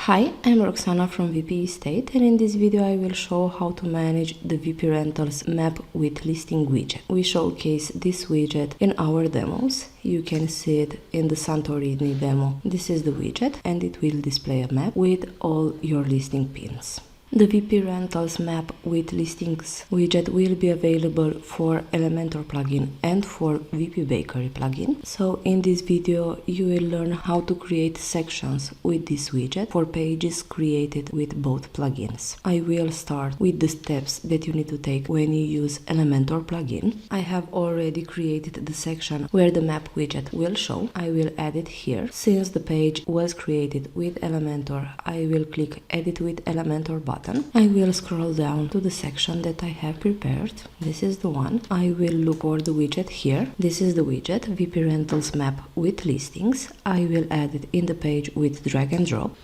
Hi, I'm Roxana from WP Estate, and in this video I will show how to manage the WP Rentals map with listing widget. We showcase this widget in our demos. You can see it in the Santorini demo. This is the widget and it will display a map with all your listing pins. The WP Rentals map with listings widget will be available for Elementor plugin and for WP Bakery plugin. So in this video you will learn how to create sections with this widget for pages created with both plugins. I will start with the steps that you need to take when you use Elementor plugin. I have already created the section where the map widget will show. I will add it here. Since the page was created with Elementor, I will click Edit with Elementor button. I will scroll down to the section that I have prepared. This is the one. I will look for the widget here. This is the widget, WP Rentals map with listings. I will add it in the page with drag and drop.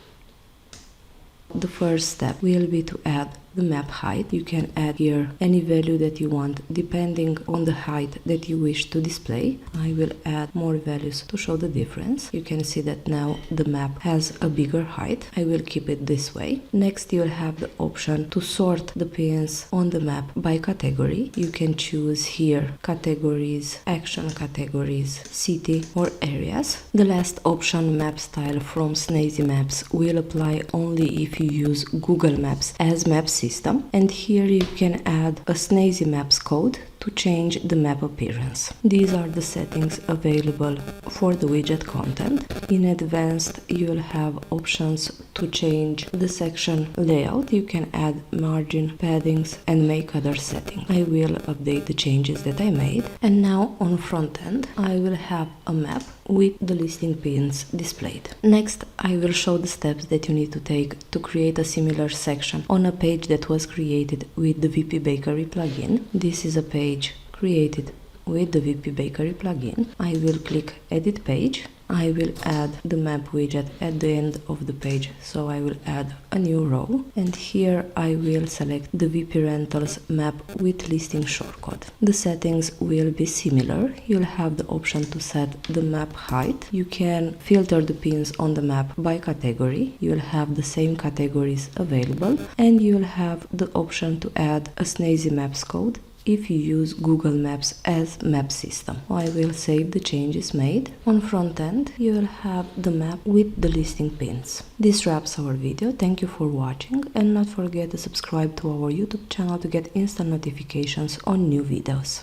The first step will be to add the map height. You can add here any value that you want depending on the height that you wish to display. I will add more values to show the difference. You can see that now the map has a bigger height. I will keep it this way. Next you'll have the option to sort the pins on the map by category. You can choose here categories, action categories, city or areas. The last option, map style from Snazzy Maps, will apply only if you use Google Maps as map system, and here you can add a Snazzy Maps code to change the map appearance. These are the settings available for the widget content. In advanced you'll have options to change the section layout. You can add margin, paddings and make other settings. I will update the changes that I made. And now on front end I will have a map with the listing pins displayed. Next I will show the steps that you need to take to create a similar section on a page that was created with the WP Bakery plugin. This is a page created with the WP Bakery plugin. I will click Edit Page. I will add the map widget at the end of the page, so I will add a new row, and here I will select the WP Rentals map with listing shortcode. The settings will be similar. You'll have the option to set the map height. You can filter the pins on the map by category. You'll have the same categories available, and you'll have the option to add a Snazzy Maps code if you use Google Maps as map system. I will save the changes made. On front end you will have the map with the listing pins. This wraps our video. Thank you for watching, and not forget to subscribe to our YouTube channel to get instant notifications on new videos.